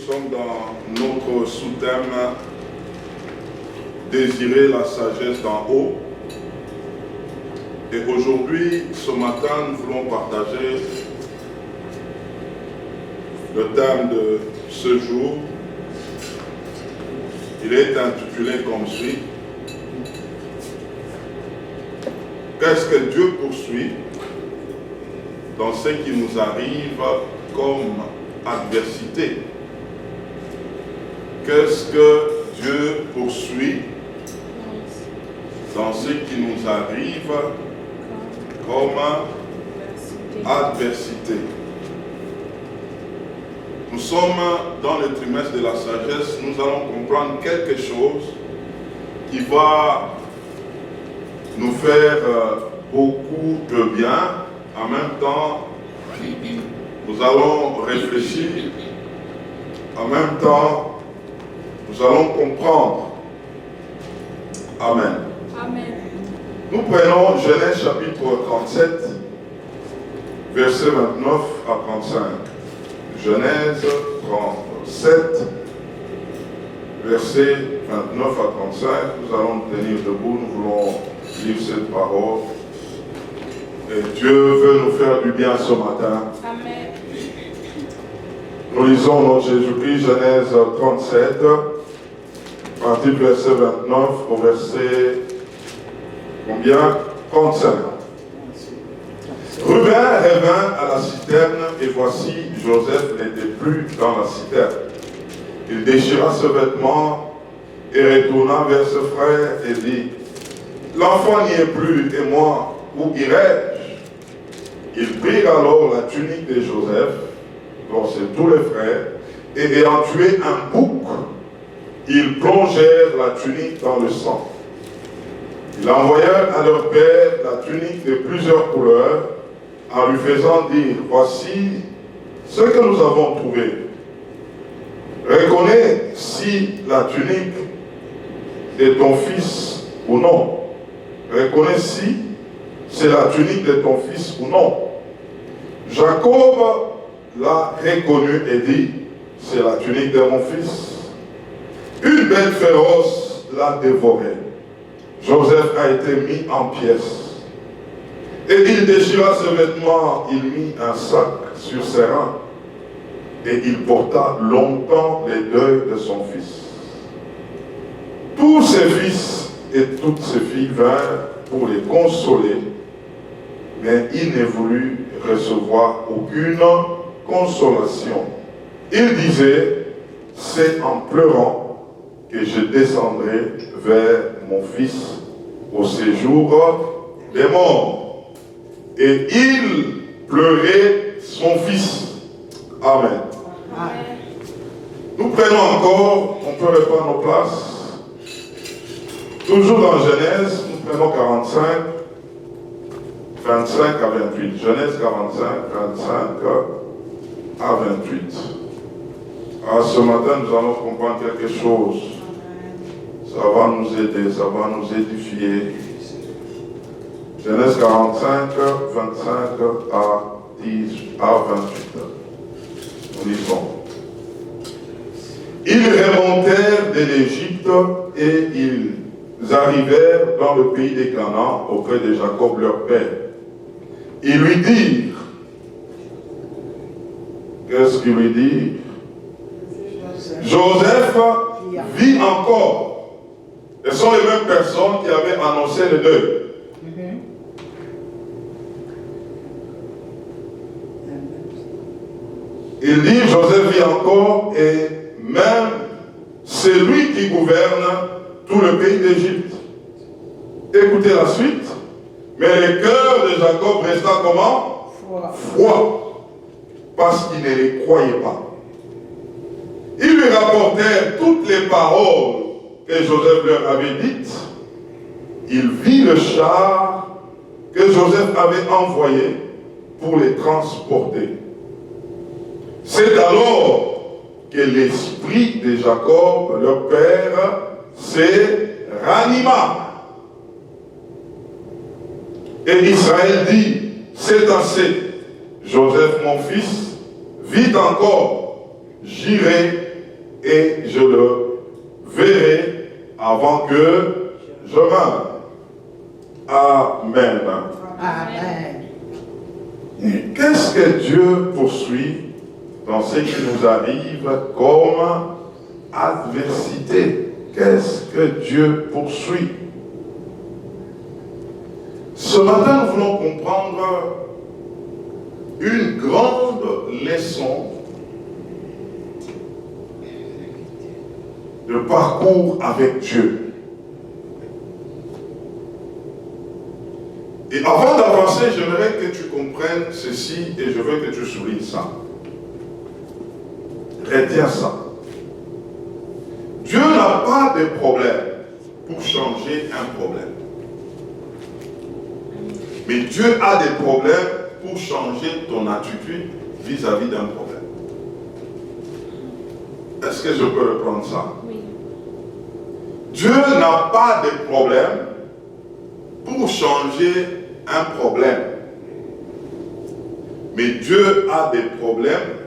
sommes dans notre sous-thème Désirer la sagesse d'en haut. Et aujourd'hui, ce matin, nous voulons partager le thème de ce jour. Il est intitulé comme suit. Qu'est-ce que Dieu poursuit dans ce qui nous arrive comme adversité? Qu'est-ce que Dieu poursuit dans ce qui nous arrive comme adversité? Nous sommes dans le trimestre de la sagesse. Nous allons comprendre quelque chose qui va nous faire beaucoup de bien. En même temps, nous allons réfléchir. En même temps, nous allons comprendre. Amen. Amen. Nous prenons Genèse chapitre 37, versets 29 à 35. Genèse 37, versets 29 à 35. Nous allons tenir debout, nous voulons lire cette parole. Et Dieu veut nous faire du bien ce matin. Amen. Nous lisons notre Jésus-Christ, Genèse 37, partir du verset 29 au verset combien? 35. Reuben revint à la citerne, et voici, Joseph n'était plus dans la citerne. Il déchira ce vêtement et retourna vers ses frères et dit, l'enfant n'y est plus, et moi, où irai-je? Ils prirent alors la tunique de Joseph, dont c'est tous les frères, et ayant tué un bouc, ils plongèrent la tunique dans le sang. Ils envoyèrent à leur père la tunique de plusieurs couleurs, en lui faisant dire, voici ce que nous avons trouvé. Reconnais si la tunique est ton fils ou non. Reconnais si c'est la tunique de ton fils ou non. Jacob l'a reconnu et dit, c'est la tunique de mon fils. Une bête féroce l'a dévoré. Joseph a été mis en pièces. Et il déchira ce vêtement, il mit un sac sur ses reins. Et il porta longtemps les deuils de son fils. Tous ses fils et toutes ses filles vinrent pour les consoler, mais il ne voulut recevoir aucune consolation. Il disait, c'est en pleurant que je descendrai vers mon fils au séjour des morts. Et il pleurait son fils. Amen. Amen. Nous prenons encore, on peut reprendre nos places. Toujours dans Genèse, nous prenons 45, 25 à 28. Genèse 45, 25 à 28. Alors ce matin, nous allons comprendre quelque chose. Ça va nous aider, ça va nous édifier. Genèse 45, 25 à 28. Nous lisons. Ils remontèrent de l'Égypte et ils arrivèrent dans le pays des Canaan auprès de Jacob leur père. Ils lui dirent, qu'est-ce qu'ils lui dirent? Joseph vit encore. Ce sont les mêmes personnes qui avaient annoncé le deuil. Il dit, Joseph vit encore et même c'est lui qui gouverne tout le pays d'Égypte. Écoutez la suite. Mais le cœur de Jacob resta comment? Froid. Parce qu'il ne les croyait pas. Ils lui rapportèrent toutes les paroles que Joseph leur avait dites. Il vit le char que Joseph avait envoyé pour les transporter. C'est alors que l'esprit de Jacob, leur père, s'est ranima. Et Israël dit, c'est assez. Joseph, mon fils, vit encore. J'irai et je le verrai avant que je meure. Amen. Amen. Qu'est-ce que Dieu poursuit dans ce qui nous arrive comme adversité? Qu'est-ce que Dieu poursuit? Ce matin, nous voulons comprendre une grande leçon de parcours avec Dieu. Et avant d'avancer, j'aimerais que tu comprennes ceci et je veux que tu soulignes ça. Retiens ça. Dieu n'a pas de problème pour changer un problème. Mais Dieu a des problèmes pour changer ton attitude vis-à-vis d'un problème. Est-ce que je peux reprendre ça? Oui. Dieu n'a pas de problème pour changer un problème. Mais Dieu a des problèmes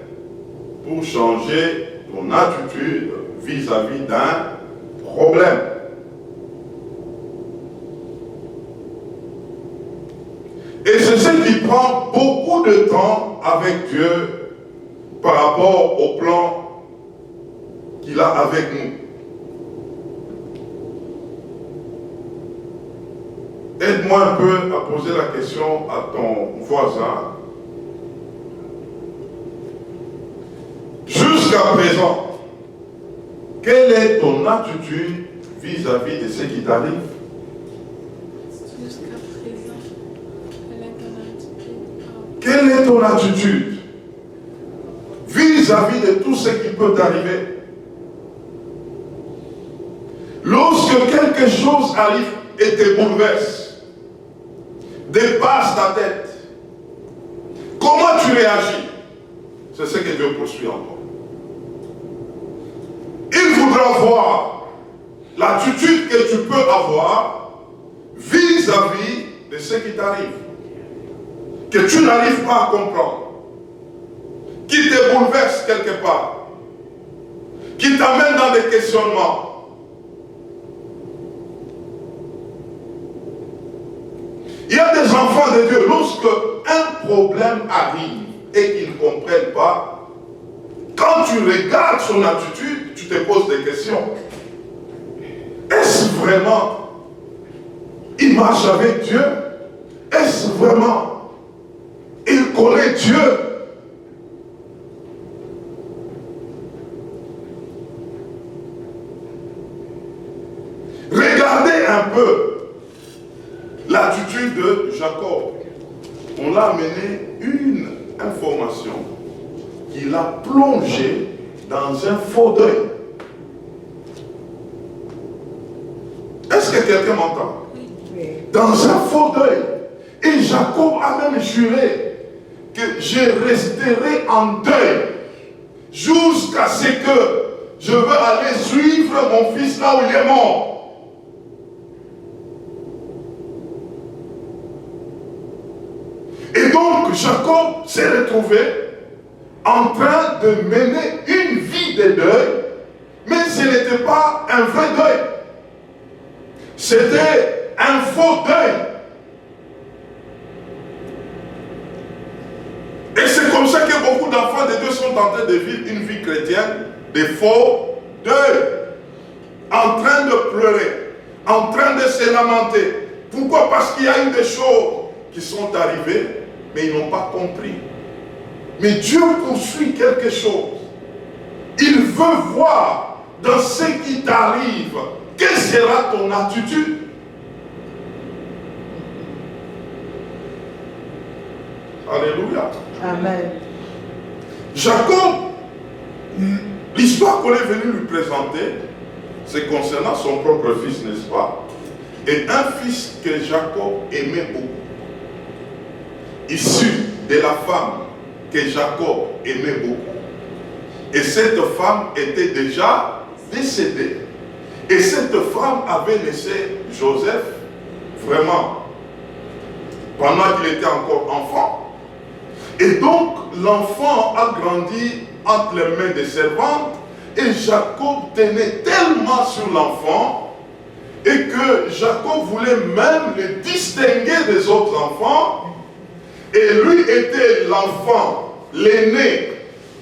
pour changer ton attitude vis-à-vis d'un problème. Et c'est ce qui prend beaucoup de temps avec Dieu par rapport au plan qu'il a avec nous. Aide-moi un peu à poser la question à ton voisin. Jusqu'à présent, quelle est ton attitude vis-à-vis de ce qui t'arrive? Jusqu'à présent, Quelle est ton attitude vis-à-vis de tout ce qui peut t'arriver? Lorsque quelque chose arrive et te bouleverse, dépasse ta tête, comment tu réagis? C'est ce que Dieu poursuit en toi. Il voudra voir l'attitude que tu peux avoir vis-à-vis de ce qui t'arrive, que tu n'arrives pas à comprendre, qui te bouleverse quelque part, qui t'amène dans des questionnements. Il y a des enfants de Dieu, lorsque un problème arrive et qu'ils ne comprennent pas, quand tu regardes son attitude, tu te poses des questions. Est-ce vraiment il marche avec Dieu? Est-ce vraiment il connaît Dieu? Regardez un peu l'attitude de Jacob. On l'a amené une information qu'il a plongé dans un faux deuil. Est-ce que quelqu'un m'entend? Oui. Dans un faux deuil. Et Jacob a même juré que je resterai en deuil jusqu'à ce que je veux aller suivre mon fils là où il est mort. Et donc Jacob s'est retrouvé en train de mener une vie de deuil, mais ce n'était pas un vrai deuil. C'était un faux deuil. Et c'est comme ça que beaucoup d'enfants de Dieu sont en train de vivre une vie chrétienne de faux deuil. En train de pleurer, en train de se lamenter. Pourquoi? Parce qu'il y a eu des choses qui sont arrivées, mais ils n'ont pas compris. Mais Dieu poursuit quelque chose. Il veut voir dans ce qui t'arrive, quelle sera ton attitude? Alléluia. Amen. Jacob, l'histoire qu'on est venu lui présenter, c'est concernant son propre fils, n'est-ce pas? Et un fils que Jacob aimait beaucoup, issu de la femme que Jacob aimait beaucoup. Et cette femme était déjà décédée. Et cette femme avait laissé Joseph, vraiment, pendant qu'il était encore enfant. Et donc, l'enfant a grandi entre les mains des servantes. Et Jacob tenait tellement sur l'enfant et que Jacob voulait même le distinguer des autres enfants. Et lui était l'enfant, l'aîné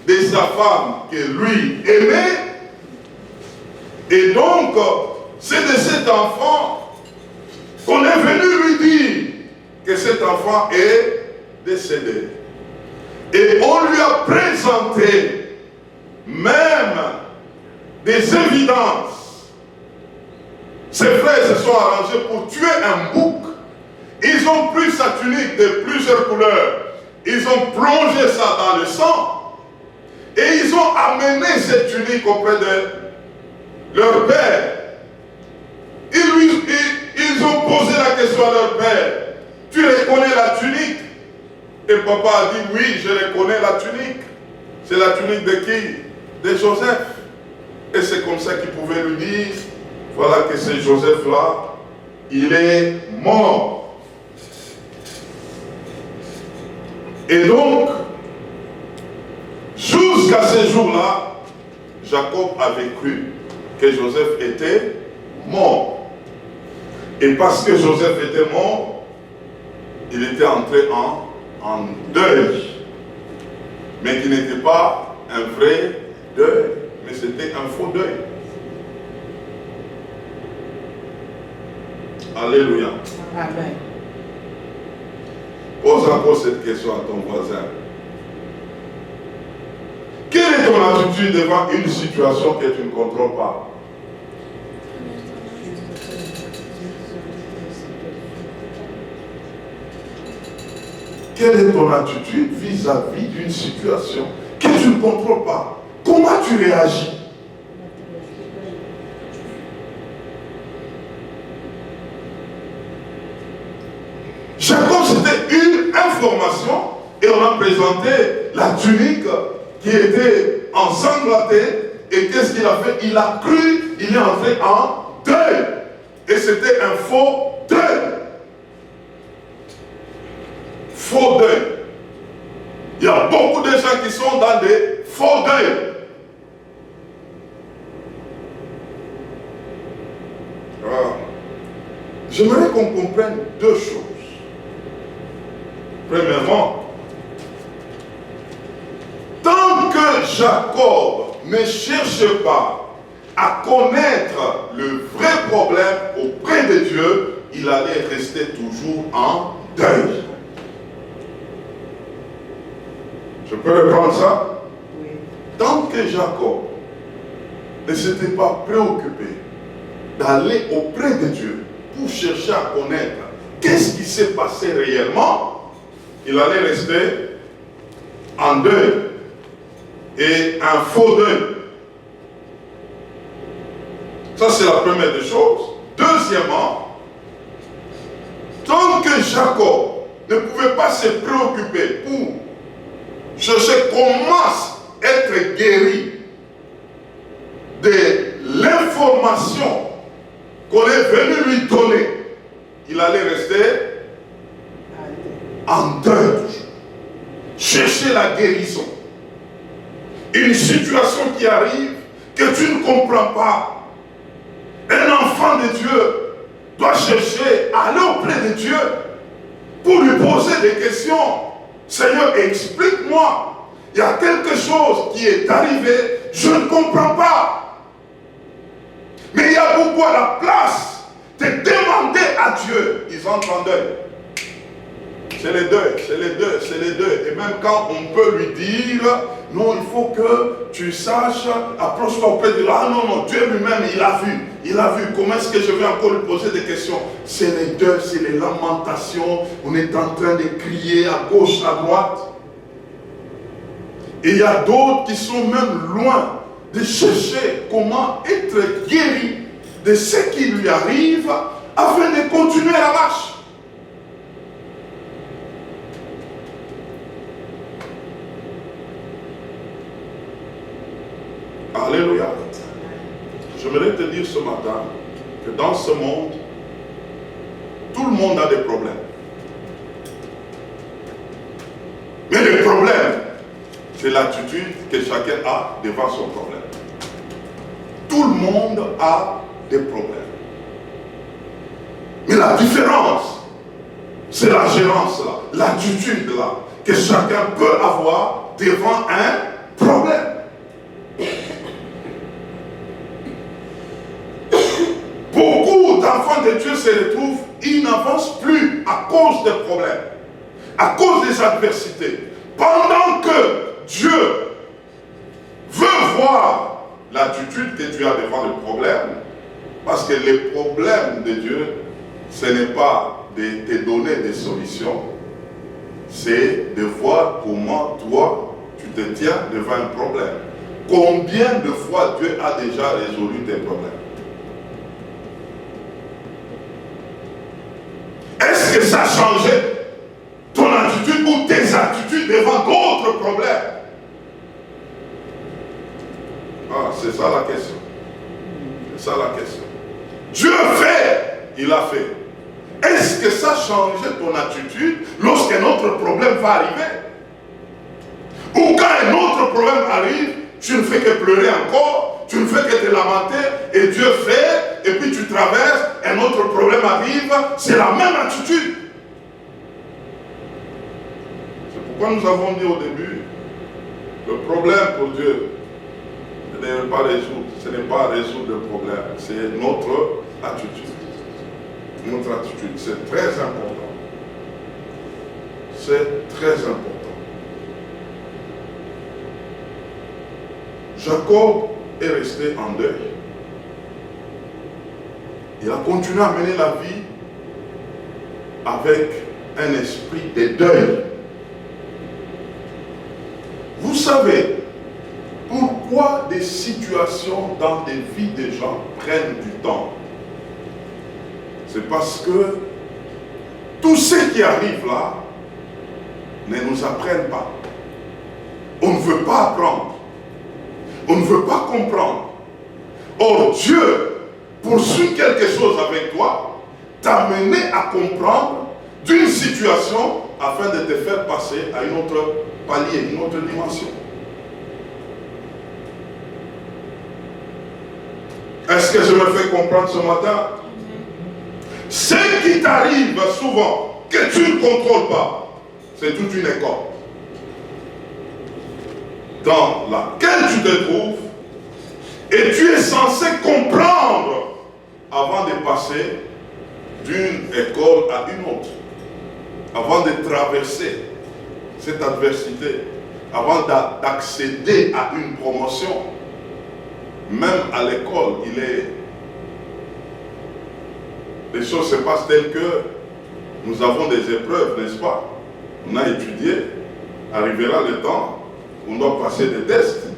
de sa femme que lui aimait. Et donc, c'est de cet enfant qu'on est venu lui dire que cet enfant est décédé. Et on lui a présenté même des évidences. Ses frères se sont arrangés pour tuer un bouc. Ils ont pris sa tunique de plusieurs couleurs. Ils ont plongé ça dans le sang. Et ils ont amené cette tunique auprès de leur père. Ils ont posé la question à leur père. Tu reconnais la tunique? Et papa a dit oui, je reconnais la tunique. C'est la tunique de qui? De Joseph. Et c'est comme ça qu'ils pouvaient lui dire, voilà que c'est Joseph-là, il est mort. Et donc, jusqu'à ce jour-là, Jacob avait cru que Joseph était mort. Et parce que Joseph était mort, il était entré en deuil. Mais qui n'était pas un vrai deuil, mais c'était un faux deuil. Alléluia. Amen. Pose encore cette question à ton voisin. Quelle est ton attitude devant une situation que tu ne contrôles pas? Quelle est ton attitude vis-à-vis d'une situation que tu ne contrôles pas? Comment tu réagis? Jacob, c'était une information et on a présenté la tunique qui était ensanglantée. Et qu'est-ce qu'il a fait? Il a cru, il est entré en deuil. Et c'était un faux deuil. Faux deuil. Il y a beaucoup de gens qui sont dans des faux deuils. J'aimerais qu'on comprenne deux choses. Premièrement, tant que Jacob ne cherche pas à connaître le vrai problème auprès de Dieu, il allait rester toujours en deuil. Je peux reprendre ça? Oui. Tant que Jacob ne s'était pas préoccupé d'aller auprès de Dieu pour chercher à connaître qu'est-ce qui s'est passé réellement, il allait rester en deuil et un faux deuil. Ça, c'est la première des choses. Deuxièmement, tant que Jacob ne pouvait pas se préoccuper pour chercher comment être guéri de l'information qu'on est venu lui donner, il allait rester en deuil. Chercher la guérison. Une situation qui arrive que tu ne comprends pas. Un enfant de Dieu doit chercher à aller auprès de Dieu pour lui poser des questions. Seigneur, explique-moi. Il y a quelque chose qui est arrivé, je ne comprends pas. Mais il y a beaucoup à la place de demander à Dieu. Ils entrent en deuil. C'est les deuils, c'est les deuils, c'est les deuils. Et même quand on peut lui dire, non, il faut que tu saches, approche-toi auprès de Dieu. Ah non, non, Dieu lui-même, il a vu. Il a vu. Comment est-ce que je vais encore lui poser des questions? C'est les deuils, c'est les lamentations. On est en train de crier à gauche, à droite. Et il y a d'autres qui sont même loin de chercher comment être guéri de ce qui lui arrive afin de continuer la marche. Alléluia. J'aimerais te dire ce matin que dans ce monde, tout le monde a des problèmes. Mais le problème, c'est l'attitude que chacun a devant son problème. tout le monde a des problèmes. Mais la différence, c'est la gérance là, l'attitude là, que chacun peut avoir devant un problème. Beaucoup d'enfants de Dieu se retrouvent, ils n'avancent plus à cause des problèmes, à cause des adversités. Pendant que Dieu veut voir l'attitude que tu as devant le problème, parce que le problème de Dieu, ce n'est pas de te donner des solutions, c'est de voir comment toi, tu te tiens devant un problème. Combien de fois Dieu a déjà résolu tes problèmes? Est-ce que ça a changé ton attitude ou tes attitudes devant d'autres problèmes? Ah, c'est ça la question. C'est ça la question. Dieu fait, il a fait. Est-ce que ça a changé ton attitude lorsqu'un autre problème va arriver? Ou quand un autre problème arrive, tu ne fais que pleurer encore, tu ne fais que te lamenter, et Dieu fait, et puis tu traverses, un autre problème arrive, c'est la même attitude. C'est pourquoi nous avons dit au début, le problème pour Dieu, ce n'est pas résoudre le problème, c'est notre attitude. Notre attitude, c'est très important. C'est très important. Jacob est resté en deuil. Il a continué à mener la vie avec un esprit de deuil. Vous savez pourquoi des situations dans des vies des gens prennent du temps? C'est parce que tout ce qui arrive là ne nous apprennent pas. On ne veut pas apprendre. On ne veut pas comprendre. Or, Dieu poursuit quelque chose avec toi, t'amener à comprendre d'une situation afin de te faire passer à une autre palier, une autre dimension. Est-ce que je me fais comprendre ce matin? Ce qui t'arrive souvent, que tu ne contrôles pas, c'est toute une école dans laquelle tu te trouves et tu es censé comprendre avant de passer d'une école à une autre, avant de traverser cette adversité, avant d'accéder à une promotion. Même à l'école, les choses se passent telles que nous avons des épreuves, n'est-ce pas? On a étudié, arrivera le temps où on doit passer des tests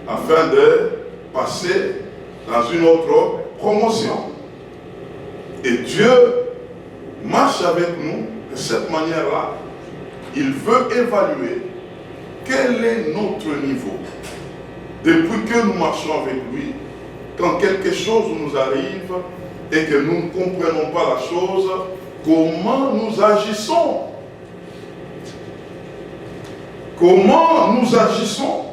afin de passer dans une autre promotion. Et Dieu marche avec nous de cette manière-là. Il veut évaluer quel est notre niveau. Depuis que nous marchons avec lui, quand quelque chose nous arrive et que nous ne comprenons pas la chose, comment nous agissons? Comment nous agissons?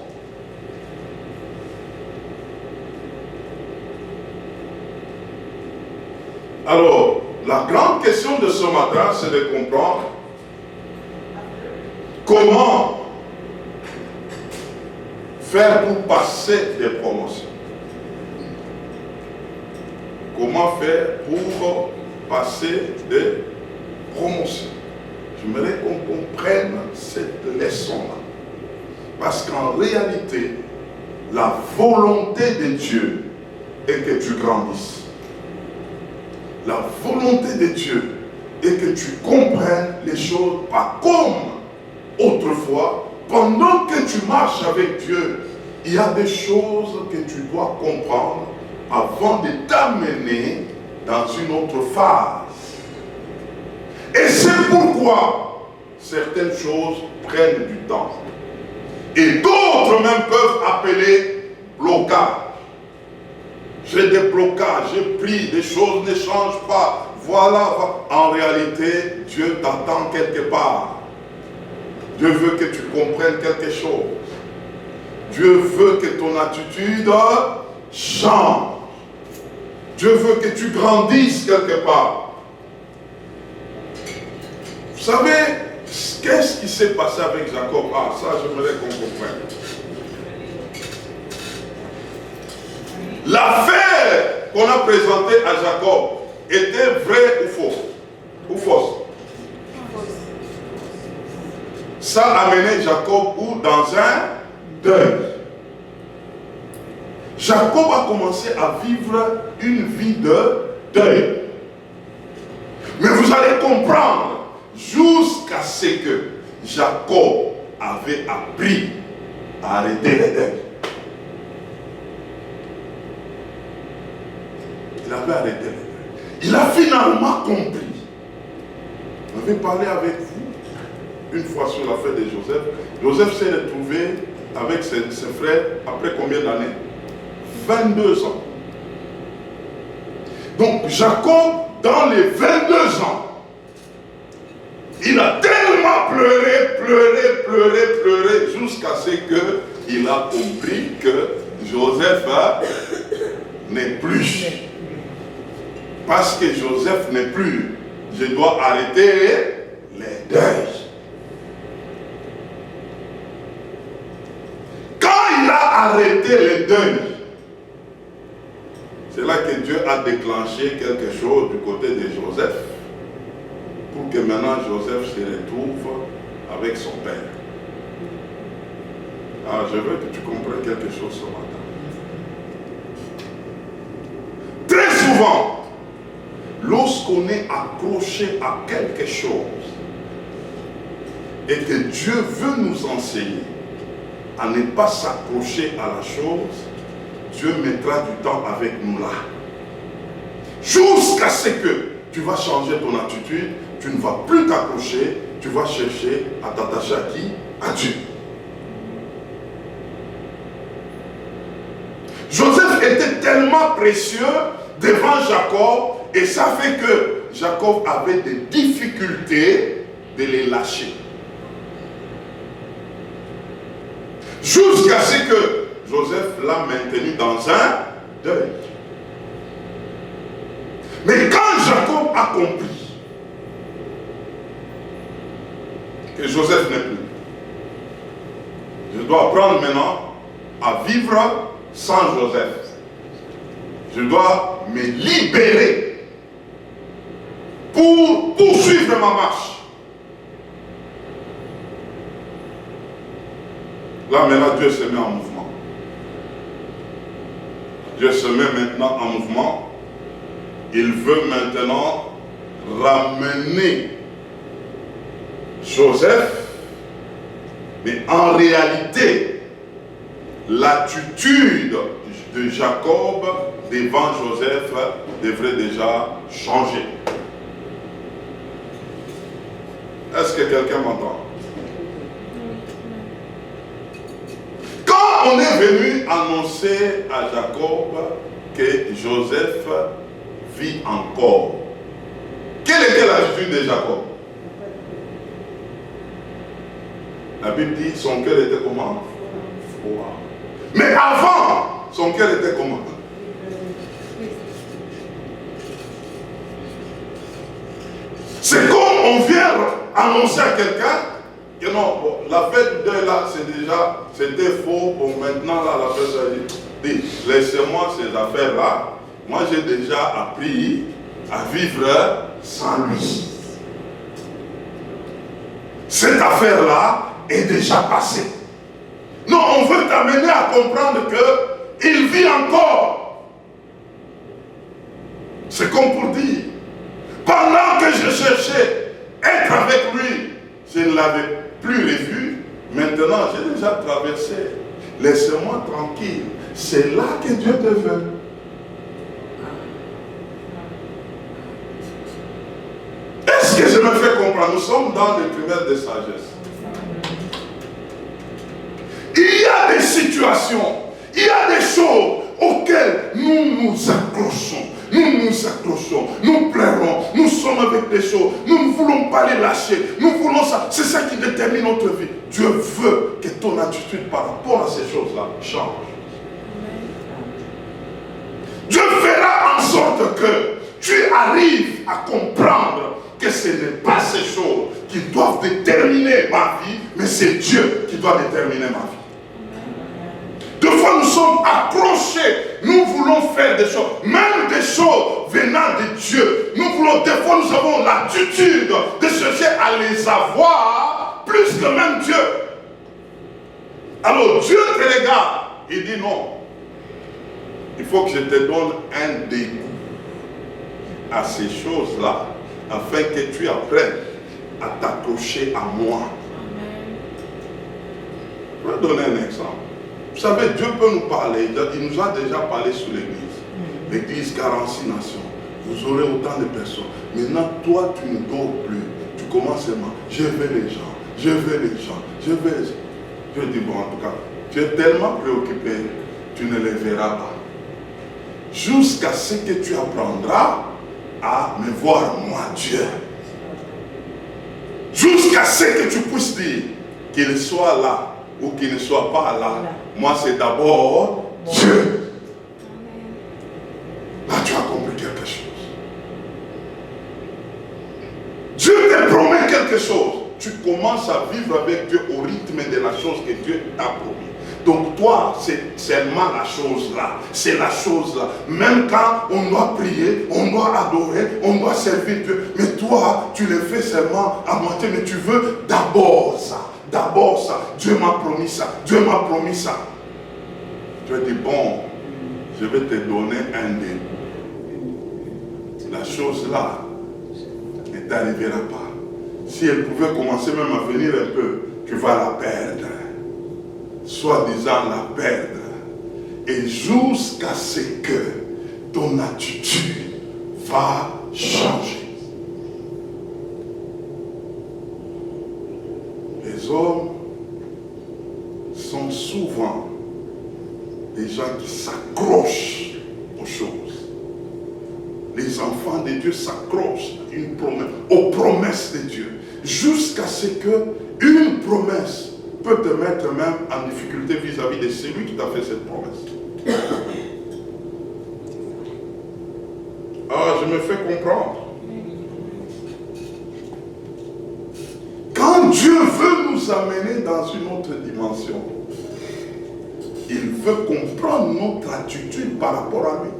Alors, la grande question de ce matin, c'est de comprendre comment faire pour passer des promotions. Comment faire pour passer des promotions? J'aimerais qu'on comprenne cette leçon-là. Parce qu'en réalité, la volonté de Dieu est que tu grandisses. La volonté de Dieu est que tu comprennes les choses pas comme autrefois. Pendant que tu marches avec Dieu, il y a des choses que tu dois comprendre avant de t'amener dans une autre phase. Et c'est pourquoi certaines choses prennent du temps. Et d'autres même peuvent appeler blocage. J'ai des blocages, j'ai pris, des choses ne changent pas. Voilà, en réalité, Dieu t'attend quelque part. Dieu veut que tu comprennes quelque chose. Dieu veut que ton attitude change. Dieu veut que tu grandisses quelque part. Vous savez, qu'est-ce qui s'est passé avec Jacob? Ah, ça, j'aimerais qu'on comprenne. L'affaire qu'on a présentée à Jacob était vraie ou fausse? Ou fausse? Ça a amené Jacob où? Dans un deuil. Jacob a commencé à vivre une vie de deuil. Mais vous allez comprendre, jusqu'à ce que Jacob avait appris à arrêter les deuils. Il avait arrêté les deuils. Il a finalement compris. On avait parlé avec vous une fois sur l'affaire de Joseph. Joseph s'est retrouvé avec ses frères après combien d'années? 22 ans. Donc Jacob, dans les 22 ans, il a tellement pleuré, jusqu'à ce qu'il a compris que Joseph n'est plus. Parce que Joseph n'est plus, je dois arrêter les deuils. Quand il a arrêté les deuils, c'est là que Dieu a déclenché quelque chose du côté de Joseph, pour que maintenant Joseph se retrouve avec son père. Ah, je veux que tu comprennes quelque chose ce matin. Très souvent, lorsqu'on est accroché à quelque chose et que Dieu veut nous enseigner à ne pas s'accrocher à la chose, Dieu mettra du temps avec nous là. Jusqu'à ce que tu vas changer ton attitude, tu ne vas plus t'accrocher, tu vas chercher à t'attacher à qui? À Dieu. Joseph était tellement précieux devant Jacob, et ça fait que Jacob avait des difficultés de les lâcher. Jusqu'à ce que Joseph l'a maintenu dans un deuil. Mais quand Jacob a compris que Joseph n'est plus, je dois apprendre maintenant à vivre sans Joseph. Je dois me libérer pour poursuivre ma marche. Là maintenant Dieu se met en mouvement. Dieu se met maintenant en mouvement. Il veut maintenant ramener Joseph, mais en réalité, l'attitude de Jacob devant Joseph devrait déjà changer. Est-ce que quelqu'un m'entend? Quand on est venu annoncer à Jacob que Joseph vit encore, quelle était l'attitude de Jacob? La Bible dit son cœur était comment? Froid. Mais avant, son cœur était comment? C'est comme on vient annoncer à quelqu'un que non, bon, l'affaire du deuil là, c'était faux. Bon, maintenant là, la personne dit, laissez-moi ces affaires-là. Moi, j'ai déjà appris à vivre sans lui. Cette affaire-là est déjà passée. Non, on veut t'amener à comprendre qu'il vit encore. C'est comme pour dire, pendant que je cherchais être avec lui, je ne l'avais plus revu. Maintenant, j'ai déjà traversé. Laissez-moi tranquille. C'est là que Dieu te veut. Est-ce que je me fais comprendre? Nous sommes dans les primaires de sagesse. Il y a des situations, il y a des choses auxquelles nous nous accrochons. Nous pleurons, nous sommes avec des choses, nous ne voulons pas les lâcher, nous voulons ça. C'est ça qui détermine notre vie. Dieu veut que ton attitude par rapport à ces choses-là change. sorte que tu arrives à comprendre que ce n'est pas ces choses qui doivent déterminer ma vie, mais c'est Dieu qui doit déterminer ma vie. Deux fois nous sommes accrochés, nous voulons faire des choses, même des choses venant de Dieu. Nous voulons, des fois nous avons l'attitude de chercher à les avoir plus que même Dieu. Alors Dieu te regarde, il dit non. Il faut que je te donne un dégoût à ces choses-là, afin que tu apprennes à t'accrocher à moi. Je vais donner un exemple. Vous savez, Dieu peut nous parler, il nous a déjà parlé sur l'église. L'église 46 nations. Vous aurez autant de personnes. Maintenant, toi, tu ne dors plus. Tu commences seulement. Je veux les gens. Je veux les gens. Je veux les gens. Je dis, bon, en tout cas, tu es tellement préoccupé, tu ne les verras pas. Jusqu'à ce que tu apprendras à me voir, moi, Dieu. Jusqu'à ce que tu puisses dire qu'il soit là ou qu'il ne soit pas là. Moi, c'est d'abord Dieu. Là, tu as compris quelque chose. Dieu te promet quelque chose. Tu commences à vivre avec Dieu au rythme de la chose que Dieu t'a promis. Donc toi, c'est seulement la chose là. C'est la chose là. Même quand on doit prier, on doit adorer, on doit servir Dieu. Mais toi, tu le fais seulement à moitié. Mais tu veux d'abord ça. D'abord ça. Dieu m'a promis ça. Dieu m'a promis ça. Dieu dit, bon, je vais te donner un dégoût. La chose là ne t'arrivera pas. Si elle pouvait commencer même à venir un peu, tu vas la perdre. Soi-disant la perdre. Et jusqu'à ce que ton attitude va changer. Les hommes sont souvent des gens qui s'accrochent aux choses. Les enfants de Dieu s'accrochent aux promesses de Dieu. Jusqu'à ce qu'une promesse peut te mettre même en difficulté vis-à-vis de celui qui t'a fait cette promesse. Ah, je me fais comprendre. Quand Dieu veut nous amener dans une autre dimension, il veut comprendre notre attitude par rapport à lui.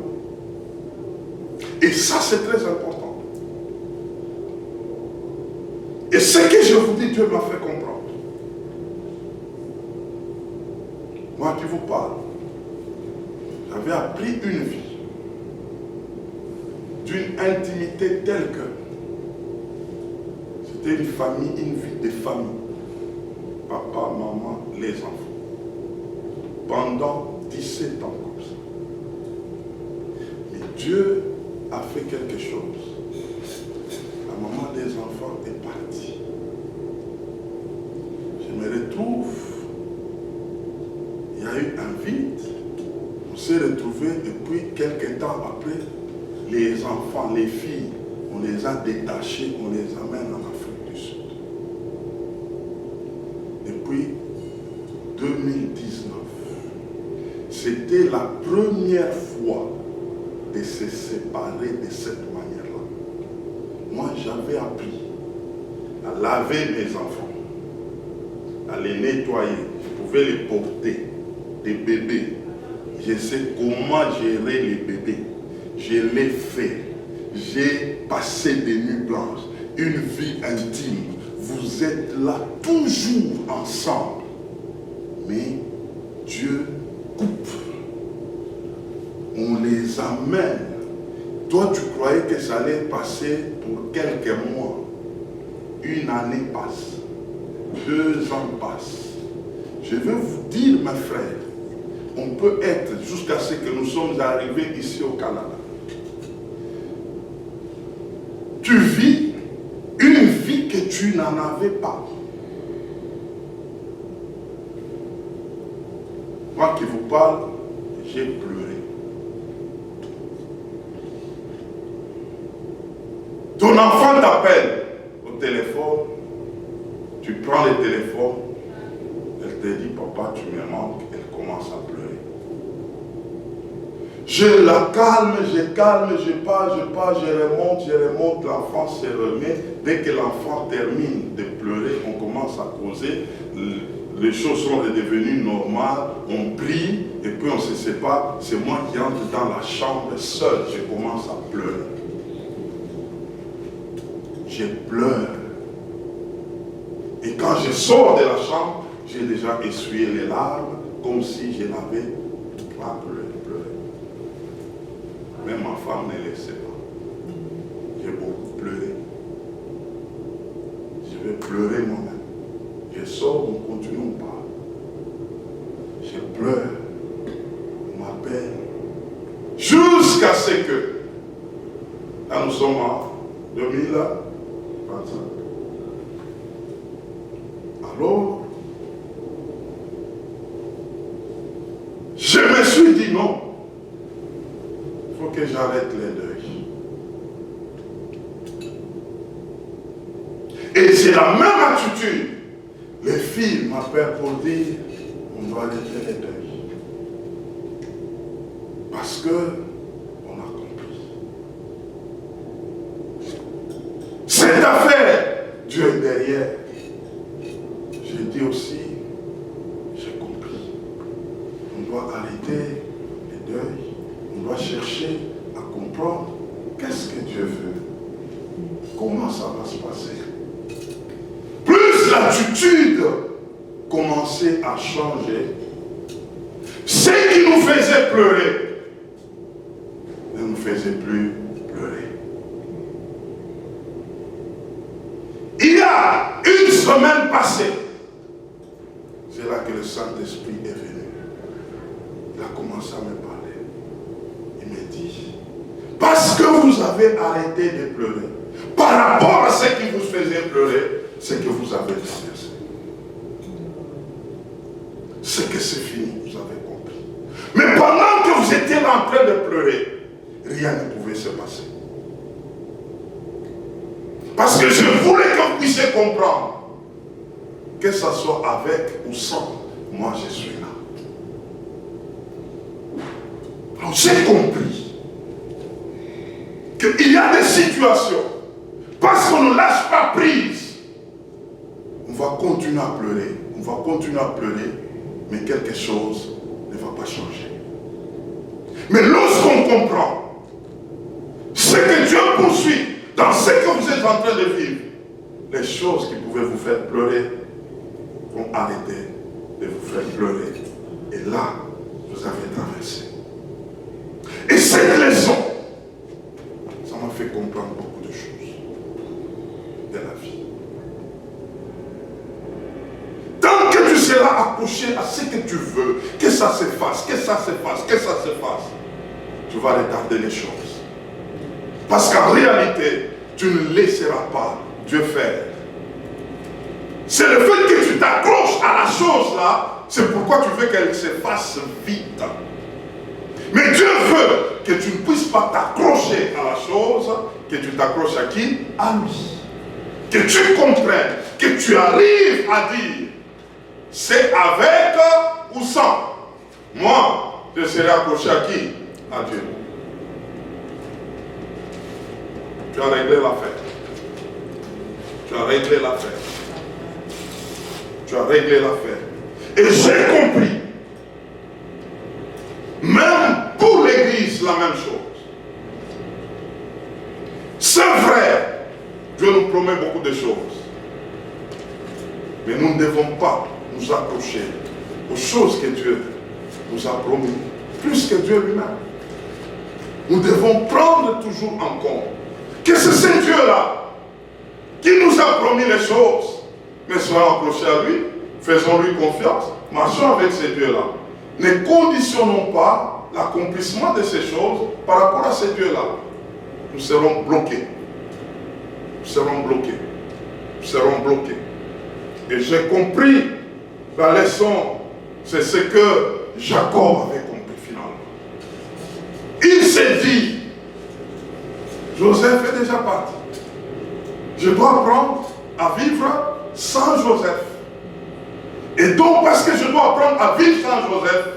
Et ça, c'est très important. Et ce que je vous dis, Dieu m'a fait comprendre. Moi qui vous parle, j'avais appris une vie d'une intimité telle que c'était une famille, une vie de famille. Papa, maman, les enfants. Pendant 17 ans comme ça. Et Dieu a fait quelque chose. La maman des enfants est partie. Je me retrouve. Il y a eu un vide. On s'est retrouvés et puis quelques temps après, les enfants, les filles, on les a détachés, on les amène en Afrique du Sud. Depuis 2019, c'était la première fois de se séparer de cette manière-là. Moi, j'avais appris à laver mes enfants, à les nettoyer. Je pouvais les porter, des bébés. Je sais comment gérer les bébés. Je l'ai fait. J'ai passé des nuits blanches, une vie intime. Vous êtes là toujours ensemble. Mais Dieu coupe. On les amène. Toi, tu croyais que ça allait passer pour quelques mois. Une année passe. 2 ans passent. Je veux vous dire, mes frères, on peut être jusqu'à ce que nous sommes arrivés ici au Canada. Tu vis une vie que tu n'en avais pas. Moi qui vous parle, j'ai pleuré. Ton enfant t'appelle au téléphone, tu prends le téléphone, elle te dit, papa, tu me manques, elle commence à pleurer. Je la calme, je pars, je remonte, l'enfant se remet. Dès que l'enfant termine de pleurer, on commence à causer. Les choses sont redevenues normales, on prie, et puis on se sépare. C'est moi qui entre dans la chambre seul, je commence à pleurer. Je pleure. Et quand je sors de la chambre, j'ai déjà essuyé les larmes, comme si je n'avais pas pleuré. Même ma femme ne le sait pas. J'ai beaucoup pleuré. Je vais pleurer moi-même. Je sors, on continue, on parle. Je pleure. On m'appelle. Jusqu'à ce que, là nous sommes en 2025. Alors, je me suis dit non. Il faut que j'arrête les deuils. Et c'est la même attitude. Les filles m'appellent pour dire on doit arrêter les deuils. Parce que on a compris. Cette affaire, Dieu est derrière. Je dis aussi, j'ai compris. On doit arrêter les deuils. On doit chercher à comprendre qu'est-ce que Dieu veut. Comment ça va se passer. Plus l'attitude commençait à changer, ce qui nous faisait pleurer ne nous faisait plus pleurer. Il y a une semaine passée, c'est là que le Saint-Esprit est venu. Il a commencé à me parler. Il me dit, parce que vous avez arrêté de pleurer, par rapport à ce qui vous faisait pleurer, c'est que vous avez traversé. C'est que c'est fini, vous avez compris. Mais pendant que vous étiez en train de pleurer, rien ne pouvait se passer. Parce que je voulais que vous puissiez comprendre, que ce soit avec ou sans, moi je suis là. Alors j'ai compris qu'il y a des situations, parce qu'on ne lâche pas prise, on va continuer à pleurer, mais quelque chose ne va pas changer. Mais lorsqu'on comprend ce que Dieu poursuit dans ce que vous êtes en train de vivre, les choses qui pouvaient vous faire pleurer vont arrêter de vous faire pleurer. Et là, vous avez traversé. Et cette leçon, ça m'a fait comprendre beaucoup de choses de la vie. Tant que tu seras accroché à ce que tu veux, que ça se fasse, tu vas retarder les choses. Parce qu'en réalité, tu ne laisseras pas Dieu faire. C'est le fait que tu t'accroches à la chose là, c'est pourquoi tu veux qu'elle se fasse vite. Mais Dieu veut que tu ne puisses pas t'accrocher à la chose, que tu t'accroches à qui? À lui. Que tu comprennes, que tu arrives à dire, c'est avec ou sans. Moi, je serai accroché à qui? À Dieu. Tu as réglé l'affaire. Tu as réglé l'affaire. Tu as réglé l'affaire. Et j'ai compris. Même pour l'église, la même chose. C'est vrai, Dieu nous promet beaucoup de choses. Mais nous ne devons pas nous accrocher aux choses que Dieu nous a promis, plus que Dieu lui-même. Nous devons prendre toujours en compte que c'est ce Dieu-là qui nous a promis les choses. Mais soyons accrochés à lui, faisons-lui confiance, marchons avec ce Dieu-là. Ne conditionnons pas l'accomplissement de ces choses par rapport à ce Dieu-là. Nous serons bloqués. Nous serons bloqués. Nous serons bloqués. Et j'ai compris la leçon, c'est ce que Jacob avait compris finalement. Il s'est dit, Joseph est déjà parti. Je dois apprendre à vivre sans Joseph. Et donc, parce que je dois apprendre à vivre sans Joseph,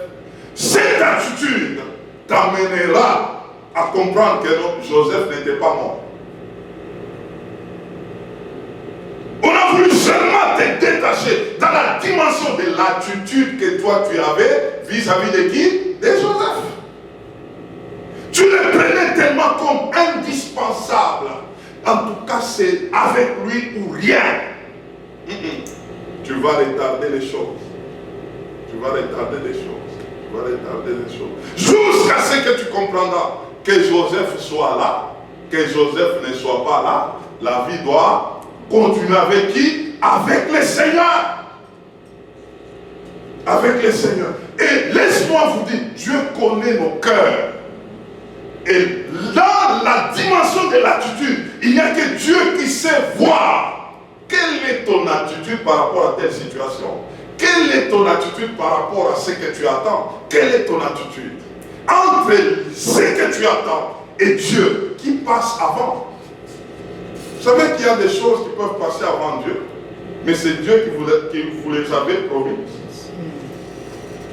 cette attitude t'amènera à comprendre que non, Joseph n'était pas mort. On a voulu seulement te détacher dans la dimension de l'attitude que toi tu avais vis-à-vis de qui? De Joseph. Tu le prenais tellement comme indispensable. En tout cas, c'est avec lui ou rien. Tu vas retarder les choses. Tu vas retarder les choses. Tu vas retarder les choses. Jusqu'à ce que tu comprendras que Joseph soit là, que Joseph ne soit pas là, la vie doit continuer avec qui? Avec le Seigneur. Avec le Seigneur. Et laisse-moi vous dire, Dieu connaît nos cœurs. Et dans la dimension de l'attitude, il n'y a que Dieu qui sait voir quelle est ton attitude par rapport à telle situation. Quelle est ton attitude par rapport à ce que tu attends? Quelle est ton attitude? Entre ce que tu attends et Dieu qui passe avant. Vous savez qu'il y a des choses qui peuvent passer avant Dieu, mais c'est Dieu qui vous les avait promises.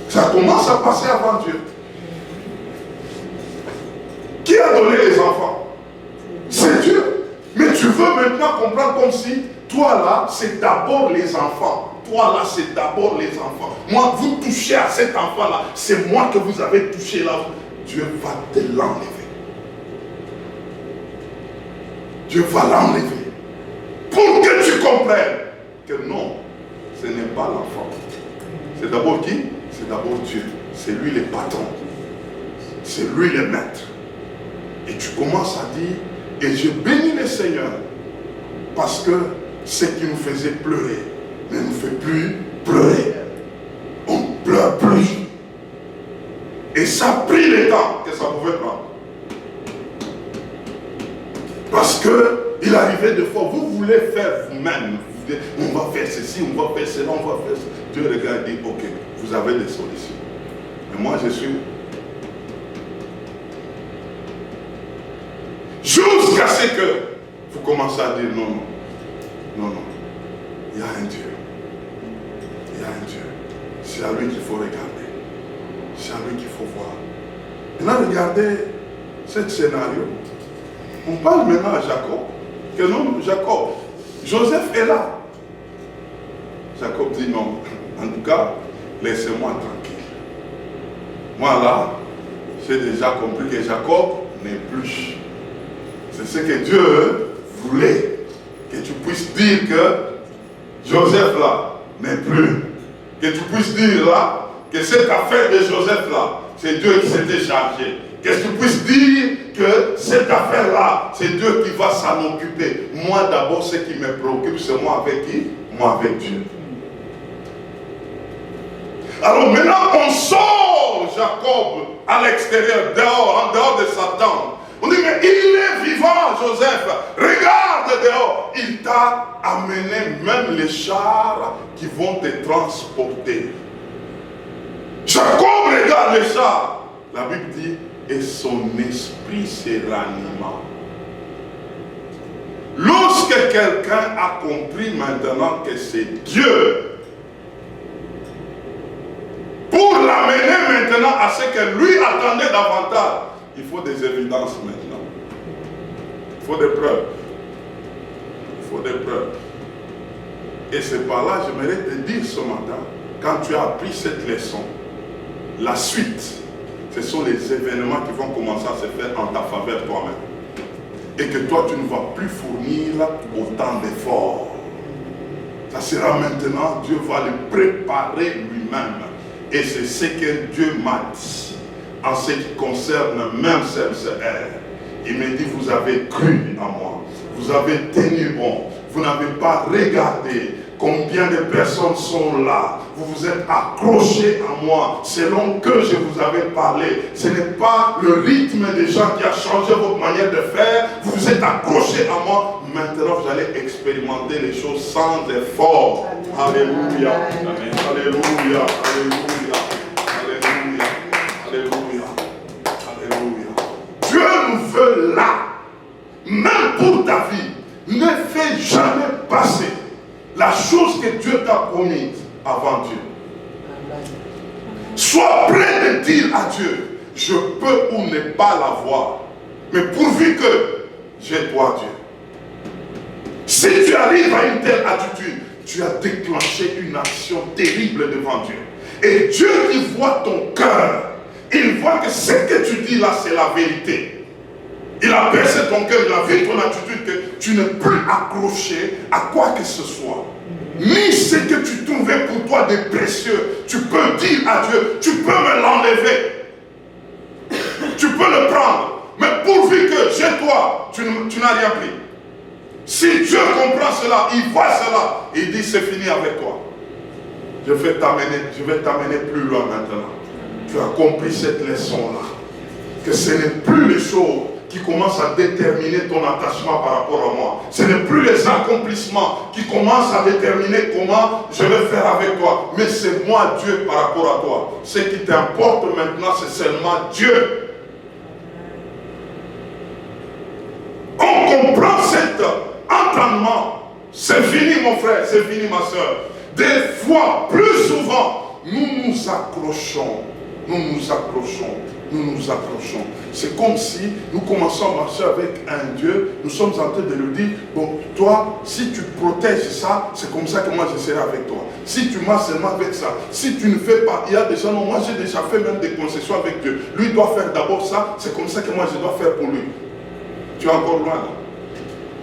Ça commence à passer avant Dieu. Qui a donné les enfants? C'est Dieu. Mais tu veux maintenant comprendre comme si toi là, c'est d'abord les enfants. Toi là, c'est d'abord les enfants. Moi, vous touchez à cet enfant là, c'est moi que vous avez touché là. Dieu va te l'enlever. Dieu va l'enlever. Pour que tu comprennes que non, ce n'est pas l'enfant. C'est d'abord qui? C'est d'abord Dieu. C'est lui le patron. C'est lui le maître. Et tu commences à dire, et je bénis le Seigneur, parce que ce qui nous faisait pleurer ne nous fait plus pleurer. On ne pleure plus. Et ça a pris le temps que ça pouvait prendre. Parce qu'il arrivait des fois, vous voulez faire vous-même. On va faire ceci, on va faire cela, on va faire ça. Dieu regarde et dit, ok, vous avez des solutions. Mais moi je suis... Jusqu'à ce que vous commencez à dire non, non, non, non. Il y a un Dieu. Il y a un Dieu. C'est à lui qu'il faut regarder. C'est à lui qu'il faut voir. Maintenant, regardez ce scénario. On parle maintenant à Jacob. Que non, Jacob. Joseph est là. Jacob dit non. En tout cas, laissez-moi tranquille. Moi là, j'ai déjà compris que Jacob n'est plus. C'est ce que Dieu voulait. Que tu puisses dire que Joseph là n'est plus. Que tu puisses dire là que cette affaire de Joseph là, c'est Dieu qui s'était chargé. Que tu puisses dire que cette affaire là, c'est Dieu qui va s'en occuper. Moi d'abord, ce qui me préoccupe, c'est moi avec qui? Moi avec Dieu. Alors maintenant, on sort Jacob à l'extérieur, dehors, en dehors de sa tente. On dit, mais il est vivant, Joseph. Regarde dehors. Il t'a amené même les chars qui vont te transporter. Jacob regarde les chars. La Bible dit, et son esprit se ranima. Lorsque quelqu'un a compris maintenant que c'est Dieu, pour l'amener maintenant à ce que lui attendait davantage, il faut des évidences maintenant. Il faut des preuves. Il faut des preuves. Et c'est par là, j'aimerais te dire ce matin, quand tu as appris cette leçon, la suite, ce sont les événements qui vont commencer à se faire en ta faveur toi-même. Et que toi, tu ne vas plus fournir autant d'efforts. Ça sera maintenant, Dieu va le préparer lui-même. Et c'est ce que Dieu m'a dit. En ce qui concerne même CMCR, il me dit, vous avez cru en moi, vous avez tenu bon, vous n'avez pas regardé combien de personnes sont là, vous vous êtes accrochés à moi, selon que je vous avais parlé. Ce n'est pas le rythme des gens qui a changé votre manière de faire, vous vous êtes accrochés à moi, maintenant vous allez expérimenter les choses sans effort. Alléluia, Amen. Alléluia, Alléluia, Alléluia, Alléluia, Alléluia. Dieu nous veut là, même pour ta vie. Ne fais jamais passer la chose que Dieu t'a promise avant Dieu. Sois prêt de dire à Dieu, je peux ou ne pas l'avoir. Mais pourvu que j'ai toi, Dieu. Si tu arrives à une telle attitude, tu as déclenché une action terrible devant Dieu. Et Dieu qui voit ton cœur, il voit que ce que tu dis là, c'est la vérité. Il a percé ton cœur, il a vu ton attitude que tu ne peux accrocher à quoi que ce soit. Ni ce que tu trouvais pour toi de précieux, tu peux dire à Dieu, tu peux me l'enlever. Tu peux le prendre. Mais pourvu que j'ai toi, tu n'as rien pris. Si Dieu comprend cela, il voit cela, il dit c'est fini avec toi. Je vais t'amener plus loin maintenant. Tu as compris cette leçon-là. Que ce n'est plus les choses qui commencent à déterminer ton attachement par rapport à moi. Ce n'est plus les accomplissements qui commencent à déterminer comment je vais faire avec toi. Mais c'est moi, Dieu, par rapport à toi. Ce qui t'importe maintenant, c'est seulement Dieu. On comprend cet entendement. C'est fini, mon frère, c'est fini, ma soeur. Des fois, plus souvent, nous nous accrochons. C'est comme si nous commençons à marcher avec un Dieu. Nous sommes en train de lui dire, bon, toi, si tu protèges ça, c'est comme ça que moi je serai avec toi. Si tu marches seulement avec ça, si tu ne fais pas, il y a des gens, non, moi j'ai déjà fait même des concessions avec Dieu. Lui doit faire d'abord ça, c'est comme ça que moi je dois faire pour lui. Tu es encore loin là.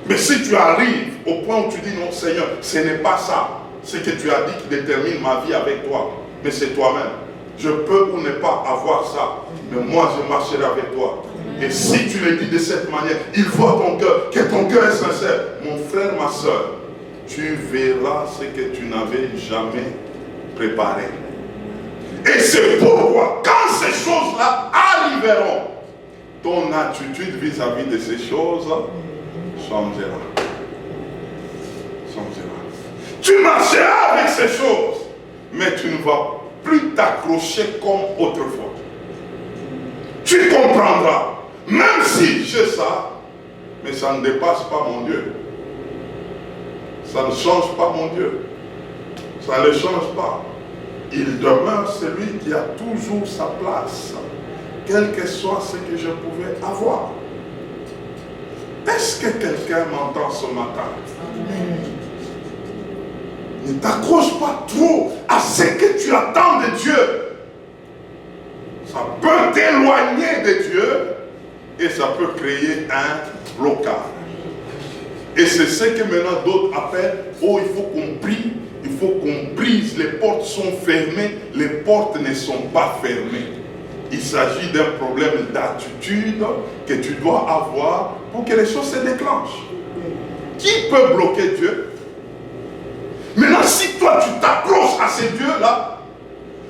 Mais si tu arrives au point où tu dis non Seigneur, ce n'est pas ça, ce que tu as dit qui détermine ma vie avec toi, mais c'est toi-même. Je peux ou ne pas avoir ça, mais moi je marcherai avec toi. Et si tu le dis de cette manière, il voit ton cœur, que ton cœur est sincère. Mon frère, ma soeur, tu verras ce que tu n'avais jamais préparé. Et c'est pourquoi, quand ces choses-là arriveront, ton attitude vis-à-vis de ces choses changera. Tu marcheras avec ces choses, mais tu ne vas plus t'accrocher comme autrefois. Tu comprendras, même si j'ai ça, mais ça ne dépasse pas mon Dieu. Ça ne change pas mon Dieu. Ça ne le change pas. Il demeure celui qui a toujours sa place, quel que soit ce que je pouvais avoir. Est-ce que quelqu'un m'entend ce matin? Amen. Ne t'accroche pas trop à ce que tu attends de Dieu. Ça peut t'éloigner de Dieu et ça peut créer un blocage. Et c'est ce que maintenant d'autres appellent, oh, il faut qu'on brise, les portes sont fermées, les portes ne sont pas fermées. Il s'agit d'un problème d'attitude que tu dois avoir pour que les choses se déclenchent. Qui peut bloquer Dieu? Maintenant, si toi tu t'accroches à ces dieux-là,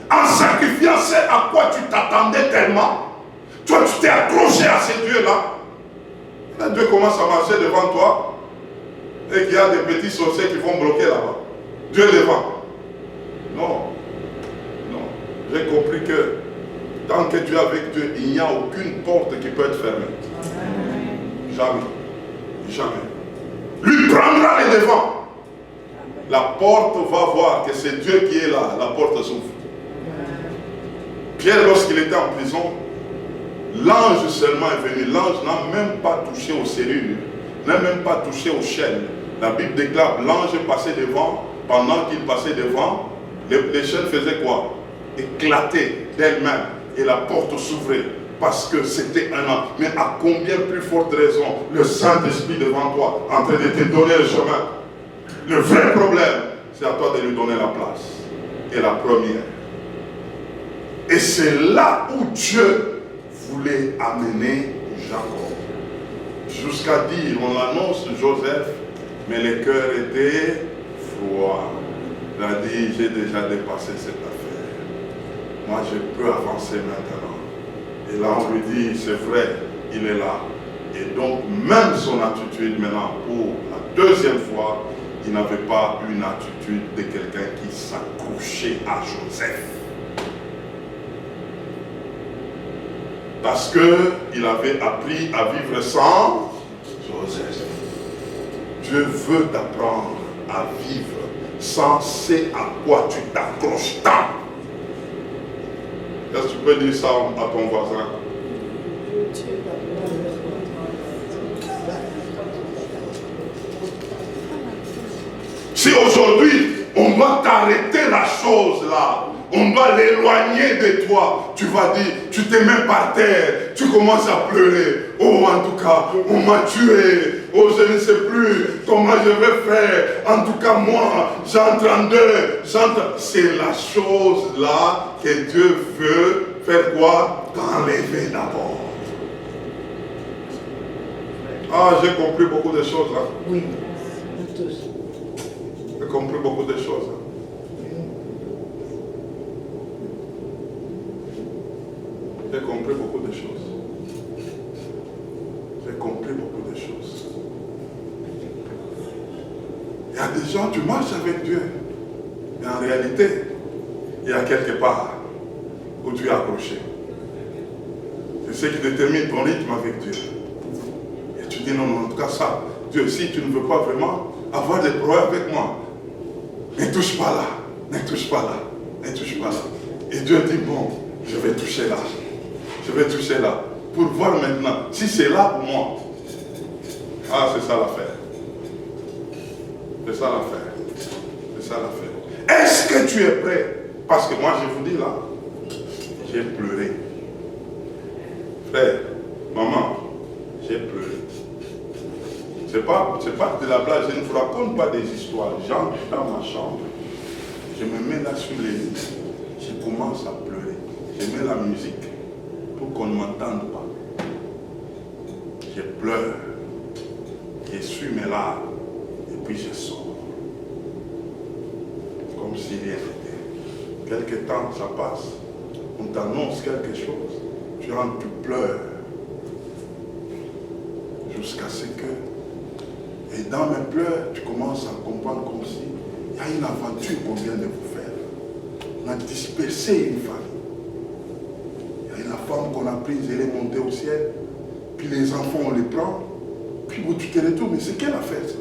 en sacrifiant ce à quoi tu t'attendais tellement, toi tu t'es accroché à ces dieux-là, Dieu commence à marcher devant toi et qu'il y a des petits sorciers qui vont bloquer là-bas. Dieu devant. Non. J'ai compris que tant que tu es avec Dieu, il n'y a aucune porte qui peut être fermée. Jamais. Lui prendra les devants. La porte va voir que c'est Dieu qui est là. La porte s'ouvre. Pierre, lorsqu'il était en prison, l'ange seulement est venu. L'ange n'a même pas touché aux cellules, n'a même pas touché aux chaînes. La Bible déclare, l'ange est passé devant. Pendant qu'il passait devant, les chaînes faisaient quoi? Éclater d'elles-mêmes. Et la porte s'ouvrait. Parce que c'était un ange. Mais à combien plus forte raison le Saint-Esprit devant toi, en train de te donner le chemin. Le vrai problème, c'est à toi de lui donner la place. Et la première. Et c'est là où Dieu voulait amener Jacob. Jusqu'à dire, on l'annonce Joseph, mais le cœur était froid. Il a dit, j'ai déjà dépassé cette affaire. Moi, je peux avancer maintenant. Et là, on lui dit, c'est vrai, il est là. Et donc, même son attitude maintenant, pour la deuxième fois, il n'avait pas une attitude de quelqu'un qui s'accrochait à Joseph. Parce qu'il avait appris à vivre sans Joseph. Dieu veut t'apprendre à vivre sans ce à quoi tu t'accroches tant. Est-ce que tu peux dire ça à ton voisin? Si aujourd'hui, on doit t'arrêter la chose là, on doit l'éloigner de toi, tu vas dire, tu te mets par terre, tu commences à pleurer. Oh, en tout cas, on m'a tué. Oh, je ne sais plus comment je vais faire. En tout cas, moi, j'entre en deuil. C'est la chose là que Dieu veut faire quoi? T'enlever d'abord. Ah, j'ai compris beaucoup de choses là. Oui, nous tous. J'ai compris beaucoup de choses. J'ai compris beaucoup de choses. J'ai compris beaucoup de choses. Il y a des gens, tu marches avec Dieu. Mais en réalité, il y a quelque part où tu es accroché. C'est ce qui détermine ton rythme avec Dieu. Et tu dis non, en tout cas ça, Dieu, si tu ne veux pas vraiment avoir des problèmes avec moi, ne touche pas là, ne touche pas là, ne touche pas là. Et Dieu dit bon, je vais toucher là. Je vais toucher là. Pour voir maintenant si c'est là ou moi. Ah, c'est ça l'affaire. C'est ça l'affaire. C'est ça l'affaire. Est-ce que tu es prêt? Parce que moi, je vous dis là, j'ai pleuré. Frère, maman, j'ai pleuré. C'est pas de la blague, je ne vous raconte pas des histoires. J'entre dans ma chambre, je me mets là sur les lits, je commence à pleurer. Je mets la musique pour qu'on ne m'entende pas. Je pleure, je suis mes larmes, et puis je sors. Comme si rien n'était. Quelque temps, ça passe, on t'annonce quelque chose, tu rentres, tu pleures, jusqu'à ce que, et dans mes pleurs, tu commences à comprendre comme si il y a une aventure qu'on vient de vous faire. On a dispersé une famille. Il y a une femme qu'on a prise, elle est montée au ciel, puis les enfants, on les prend, puis où tu te retournes, mais c'est quelle affaire ça?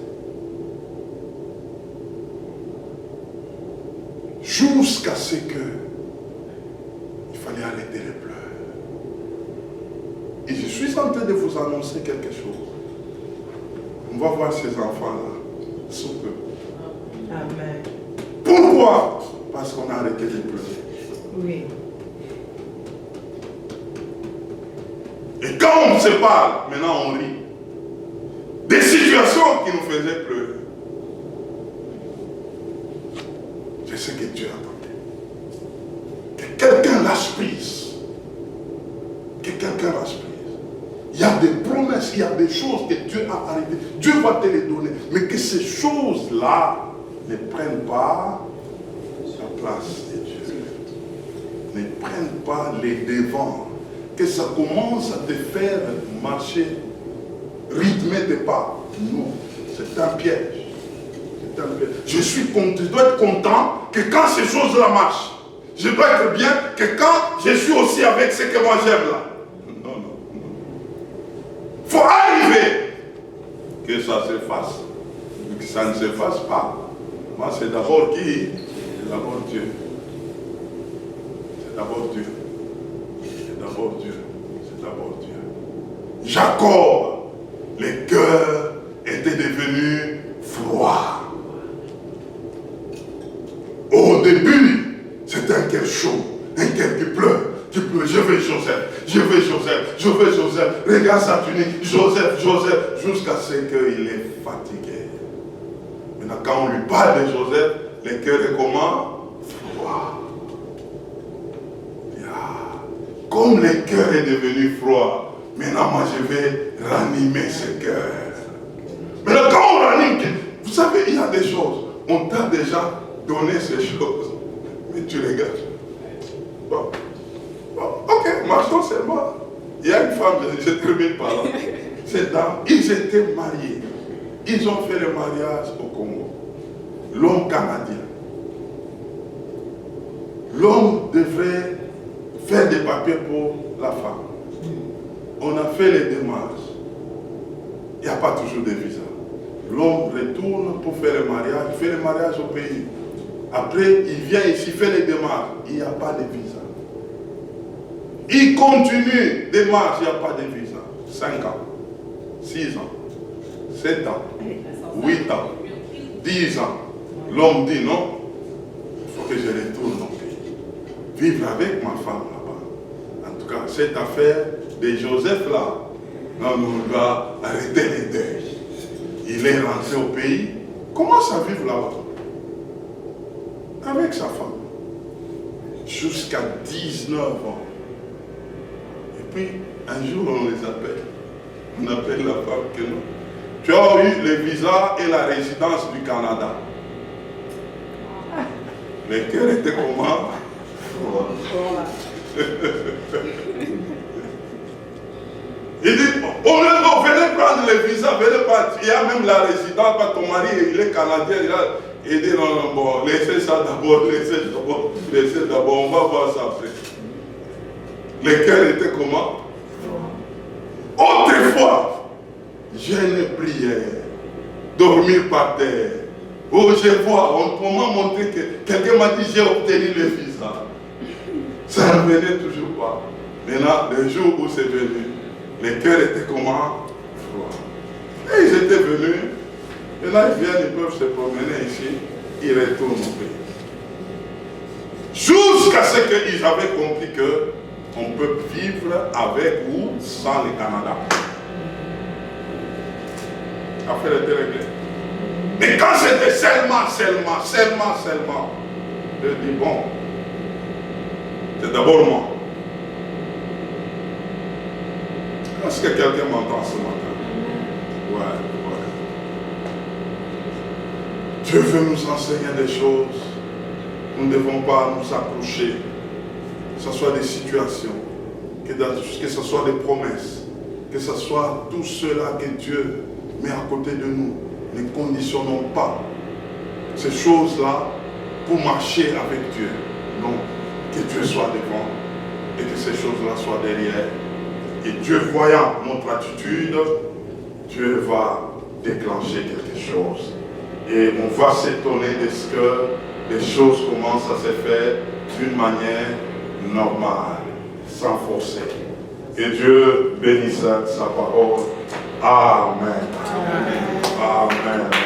Jusqu'à ce que il fallait arrêter les pleurs. Et je suis en train de vous annoncer quelque chose. On va voir ces enfants-là sous peu. Amen. Pourquoi? Parce qu'on a arrêté de pleurer. Oui. Et quand on se parle, maintenant on rit. Des situations qui nous faisaient pleurer. C'est ce que Dieu attendait. Que quelqu'un lâche prise. Que quelqu'un lâche prise. Il y a des promesses, il y a des choses que Dieu a arrêtées. Dieu va te les donner. Mais que ces choses-là ne prennent pas la place de Dieu. Ne prennent pas les devants. Que ça commence à te faire marcher, rythmer tes pas. Non, c'est un piège. C'est un piège. Je dois être content que quand ces choses-là marchent, je dois être bien que quand je suis aussi avec ce que moi j'aime là. Non, non, non. Il faut arriver que ça s'efface. Que ça ne s'efface pas. Moi, c'est d'abord qui? C'est d'abord Dieu. C'est d'abord Dieu. C'est d'abord Dieu. C'est d'abord Dieu. Jacob, le cœur était devenu froid. Au début, c'était un cœur chaud, un cœur qui pleure. Je veux Joseph, je veux Joseph, je veux Joseph. Regarde sa tunique, Joseph, Joseph, jusqu'à ce qu'il est fatigué. Maintenant, quand on lui parle de Joseph, le cœur est comment? Froid. Comme le cœur est devenu froid, maintenant moi je vais ranimer ce cœur. Maintenant quand on ranime, vous savez, il y a des choses, on t'a déjà donné ces choses, mais tu regardes. Bon, ok, marchons seulement. Il y a une femme, je termine par là. Cette dame, ils étaient mariés. Ils ont fait le mariage au Congo. L'homme canadien. L'homme devrait faire des papiers pour la femme. On a fait les démarches. Il n'y a pas toujours de visa. L'homme retourne pour faire le mariage, il fait le mariage au pays. Après, il vient ici, fait les démarches. Il n'y a pas de visa. Il continue de marcher, il n'y a pas de visa. 5 ans, 6 ans, 7 ans, 8 ans, 10 ans. L'homme dit non, il faut que je retourne au pays. Vivre avec ma femme là-bas. En tout cas, cette affaire de Joseph là, non, on doit arrêter les deuils. Il est rentré au pays, commence à vivre là-bas. Avec sa femme. Jusqu'à 19 ans. Et puis, un jour, on les appelle. On appelle la femme que non. Tu as eu le visa et la résidence du Canada. Le cœur était comment? Il dit, venez prendre le visa, venez partir. Il y a même la résidence, ton mari, il est canadien. Il dit, non, bon, laissez ça d'abord, on va voir ça après. Le cœur était comment? Autrefois, jeûne prière, dormir par terre. Oh, je vois, on m'a montré que quelqu'un m'a dit, j'ai obtenu le visa. Ça ne venait toujours pas. Maintenant, le jour où c'est venu, le cœur était comment? Froid. Et ils étaient venus. Maintenant, ils viennent, ils peuvent se promener ici. Ils retournent au pays. Jusqu'à ce qu'ils avaient compris qu'on peut vivre avec ou sans le Canada. L'affaire était réglée. Mais quand c'était seulement, je dis bon, c'est d'abord moi. Est-ce que quelqu'un m'entend ce matin? Ouais. Dieu veut nous enseigner des choses. Nous ne devons pas nous accrocher. Que ce soit des situations, que ce soit des promesses, que ce soit tout cela que Dieu met à côté de nous. Ne conditionnons pas ces choses-là pour marcher avec Dieu. Non, que Dieu soit devant et que ces choses-là soient derrière. Et Dieu voyant notre attitude, Dieu va déclencher quelque chose. Et on va s'étonner de ce que les choses commencent à se faire d'une manière normale, sans forcer. Que Dieu bénisse sa parole. Amen. Amen. Amen.